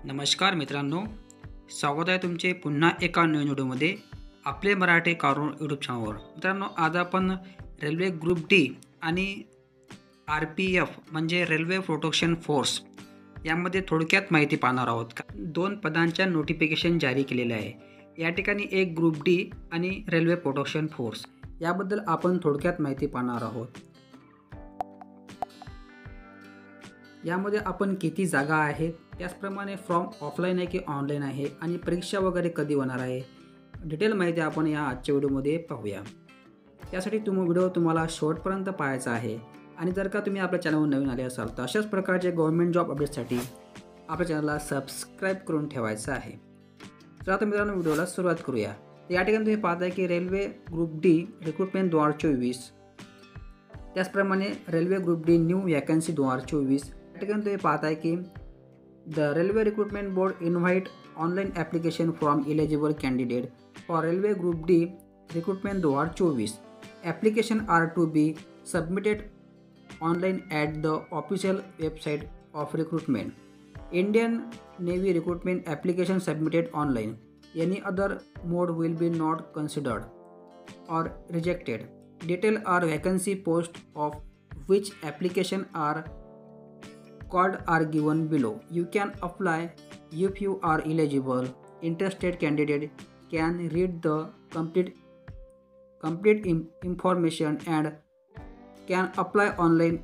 नमस्कार मित्रांनो, स्वागत आहे तुमचे पुन्हा एका नवीन व्हिडिओमध्ये आपले मराठी कारून यूट्यूब चॅनलवर. मित्रांनो, आज आपण रेल्वे ग्रुप डी आणि RPF म्हणजे रेल्वे प्रोटेक्शन फोर्स यामध्ये थोडक्यात माहिती पाहणार आहोत. दोन पदांच्या नोटिफिकेशन जारी केलेले आहे. या ठिकाणी एक ग्रुप डी आणि रेल्वे प्रोटेक्शन फोर्स याबद्दल आपण थोडक्यात माहिती पाहणार आहोत. यामध्ये आपण किती जागा आहेत, त्याचप्रमाणे फॉर्म ऑफलाईन आहे की ऑनलाईन आहे आणि परीक्षा वगैरे कधी होणार आहे, डिटेल माहिती आपण या आजच्या व्हिडिओमध्ये पाहूया. त्यासाठी व्हिडिओ तुम्हाला शेवटपर्यंत पाहायचा आहे आणि जर का तुम्ही आपल्या चॅनलवर नवीन आले असाल तर अशाच प्रकारचे गव्हर्नमेंट जॉब अपडेटसाठी आपल्या चॅनलला सबस्क्राईब करून ठेवायचं आहे. तर आता मित्रांनो, व्हिडिओला सुरुवात करूया. या ठिकाणी तुम्ही पाहताय की रेल्वे ग्रुप डी रिक्रुटमेंट 2024, त्याचप्रमाणे railway group D new vacancy 2024. या ठिकाणी तुम्ही पाहताय की the railway recruitment board invite online application from eligible candidate for railway group D recruitment 2024. Application are to be submitted online at the official website of recruitment. Indian navy recruitment application submitted online. Any other mode will be not considered or rejected. Detail are vacancy post of which application are called are given below. You can apply if you are eligible. Interested candidate can read the complete information and can apply online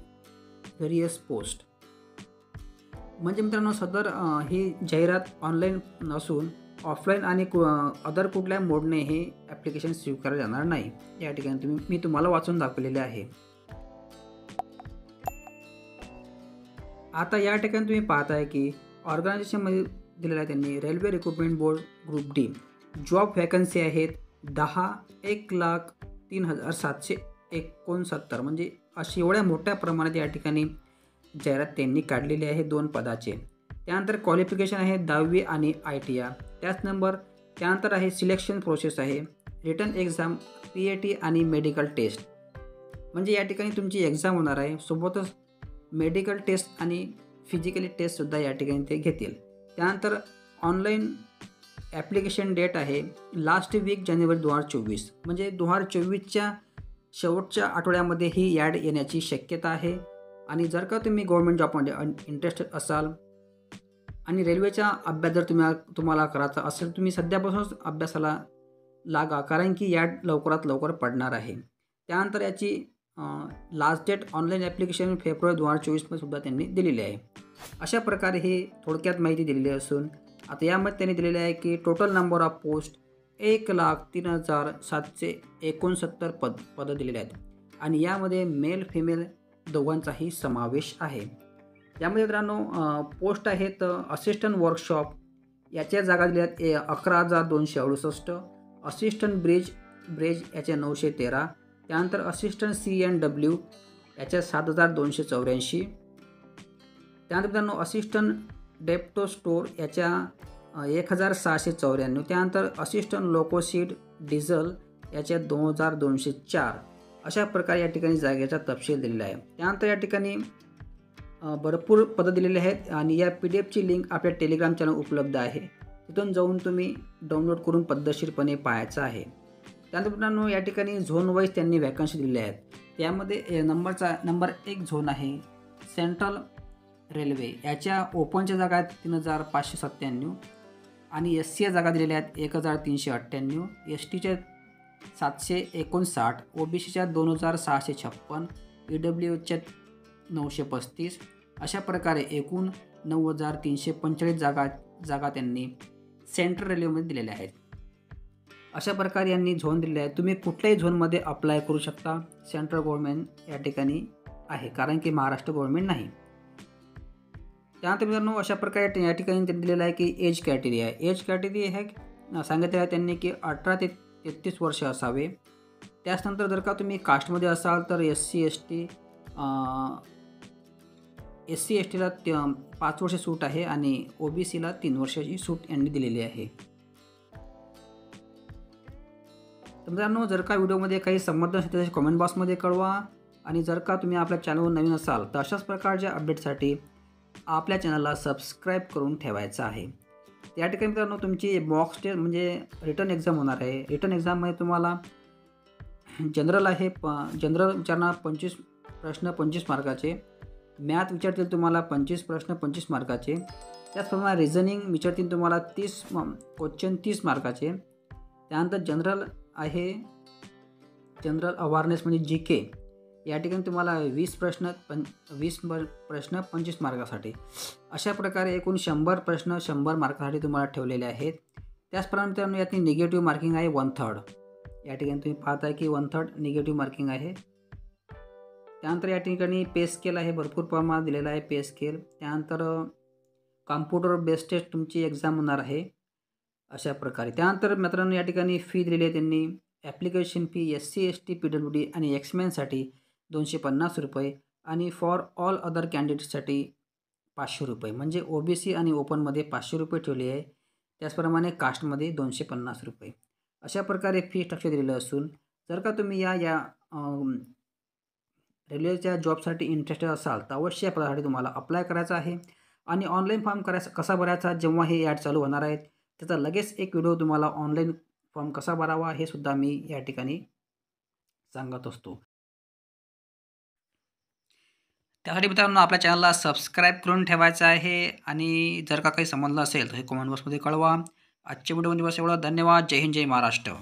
various post. म्हणजे मित्रांनो, सदर ही जाहिरात online नसून offline आणि other कुठल्या मोडने हे application स्वीकारले जाणार नाही. या ठिकाणी मी तुम्हाला वाचून दाखवलेले आहे. आता या ठिकाणी तुम्ही पाहताय की ऑर्गनायझेशनमध्ये दिलेलं आहे त्यांनी railway recruitment board group D. Job vacancy आहेत 1,03,769, म्हणजे अशी एवढ्या मोठ्या प्रमाणात या ठिकाणी जाहिरात त्यांनी काढलेली आहे 2 पदाचे. त्यानंतर क्वालिफिकेशन आहे 10वी आणि ITR. त्यानंतर आहे सिलेक्शन प्रोसेस आहे, रिटन एक्झाम, PAT आणि मेडिकल टेस्ट. म्हणजे या ठिकाणी तुमची एक्झाम होणार आहे, सोबतच मेडिकल टेस्ट आणि फिजिकली टेस्टसुद्धा या ठिकाणी ते घेतील. त्यानंतर ऑनलाईन ॲप्लिकेशन डेट आहे लास्ट वीक जानेवारी 2024, म्हणजे 2024च्या शेवटच्या आठवड्यामध्ये ही ॲड येण्याची शक्यता आहे. आणि जर का तुम्ही गव्हर्नमेंट जॉबमध्ये इंटरेस्टेड असाल आणि रेल्वेचा अभ्यास जर तुम्हाला करायचा असेल, तुम्ही सध्यापासूनच अभ्यासाला लागा, कारण की ॲड लवकरात लवकर पडणार आहे. त्यानंतर याची लास्ट डेट ऑनलाईन ॲप्लिकेशन फेब्रुवारी 2024 सुद्धा त्यांनी दिलेली आहे. अशा प्रकारे ही थोडक्यात माहिती दिलेली असून आता यामध्ये त्यांनी दिलेले आहे की टोटल नंबर ऑफ पोस्ट 1,03,769 पदं दिलेली आहेत आणि यामध्ये मेल फिमेल दोघांचाही समावेश आहे. यामध्ये मित्रांनो पोस्ट आहेत असिस्टंट वर्कशॉप, याच्या जागा दिल्या आहेत 11,268. असिस्टंट ब्रिज याच्या 913. त्यानंतर असिस्टंट CNW याच्या 7,284. त्यानंतर मित्रांनो असिस्टंट डेप्टो स्टोर याच्या 1,694. त्यानंतर असिस्टंट लोकोसीड डिझल याच्या 2,204. अशा प्रकारे या ठिकाणी जागेचा तपशील दिलेला आहे. त्यानंतर या ठिकाणी भरपूर पदं दिलेले आहेत आणि या PDFची लिंक आपल्या टेलिग्राम चॅनल उपलब्ध आहे, तिथून जाऊन तुम्ही डाउनलोड करून पद्धतशीरपणे पाहायचं आहे. त्यानंतर मित्रांनो या ठिकाणी झोन वाईज त्यांनी वॅकन्सी दिलेल्या आहेत. त्यामध्ये नंबर 1 झोन आहे सेंट्रल रेल्वे, याच्या ओपनच्या जागा आहेत 3,597 आणि SC जागा दिलेल्या आहेत 1,398, STच्या 759, OBCच्या 2,656, EWHच्या 935. अशा प्रकारे एकूण 9,345 जागा त्यांनी सेंट्रल रेल्वेमध्ये दिलेल्या आहेत. अशा प्रकारे यांनी झोन दिलेले आहेत. तुम्ही कुठल्याही झोनमध्ये अप्लाय करू शकता. सेंट्रल गव्हर्नमेंट या ठिकाणी आहे, कारण की महाराष्ट्र गव्हर्नमेंट नाही. त्यानंतर मित्रांनो अशा प्रकारे या ठिकाणी त्यांनी दिलेलं आहे की एज क्रायटेरिया आहे. एज क्रायटेरिया हे सांगितलं आहे त्यांनी की 18 ते 33 वर्ष असावे. त्याच्यानंतर जर का तुम्ही कास्टमध्ये असाल तर SC STला 5 वर्ष सूट आहे आणि OBCला 3 वर्षाची सूट यांनी दिलेली आहे. तर मित्रांनो, जर का व्हिडिओमध्ये काही संबंध असेल तर कमेंट बॉक्समध्ये कळवा आणि जर का तुम्ही आपल्या चॅनलवर नवीन असाल तर अशाच प्रकारच्या अपडेटसाठी आपल्या चॅनलला सबस्क्राईब करून ठेवायचं आहे. या ठिकाणी मित्रांनो तुमची मॉक टेस्ट म्हणजे रिटन एक्झाम होणार आहे. रिटन एक्झाममध्ये तुम्हाला जनरल आहे जनरल विचारणार 25 प्रश्न 25 मार्काचे. मॅथ विचारतील तुम्हाला 25 प्रश्न 25 मार्काचे. त्याचप्रमाणे रिझनिंग विचारतील तुम्हाला 30 क्वेश्चन 30 मार्काचे. त्यानंतर जनरल आहे जनरल अवेअरनेस म्हणजे GK. या ठिकाणी तुम्हाला 20 प्रश्न 25 मार्कासाठी. अशा प्रकारे एकूण 100 प्रश्न 100 मार्कासाठी तुम्हाला ठेवलेले आहेत. त्याचप्रमाणे मित्रांनो यातली निगेटिव्ह मार्किंग आहे 1/3. या ठिकाणी तुम्ही पाहताय की 1/3 निगेटिव्ह मार्किंग आहे. त्यानंतर या ठिकाणी पे स्केल आहे, भरपूर प्रमाणात दिलेला आहे पे स्केल. त्यानंतर कॉम्प्युटर बेस्ड टेस्ट तुमची एक्झाम होणार आहे अशा प्रकारे. त्यानंतर मित्रांनो या ठिकाणी फी दिलेली आहे त्यांनी. Application fee SC ST PWD आणि एक्समॅनसाठी ₹250 आणि फॉर ऑल अदर कॅन्डिडेटसाठी ₹500 म्हणजे OBC आणि ओपनमध्ये ₹500 ठेवली आहे. त्याचप्रमाणे कास्टमध्ये ₹250. अशा प्रकारे फी स्ट्रक्चर दिलेलं असून जर का तुम्ही या रेल्वेच्या जॉबसाठी इंटरेस्टेड असाल तर अवश्य या पदासाठी तुम्हाला अप्लाय करायचं आहे. आणि ऑनलाईन फॉर्म कसा भरायचा जेव्हा हे ॲड चालू होणार आहेत त्याचा लगेच एक व्हिडिओ तुम्हाला ऑनलाईन फॉर्म कसा भरावा हे सुद्धा मी या ठिकाणी सांगत असतो. त्यासाठी मित्रांनो आपल्या चॅनलला सबस्क्राईब करून ठेवायचं आहे. आणि जर का काही समजलं असेल तर हे कमेंट बॉक्समध्ये कळवा. आजच्या व्हिडिओमध्ये बस एवढं. धन्यवाद. जय हिंद जय महाराष्ट्र.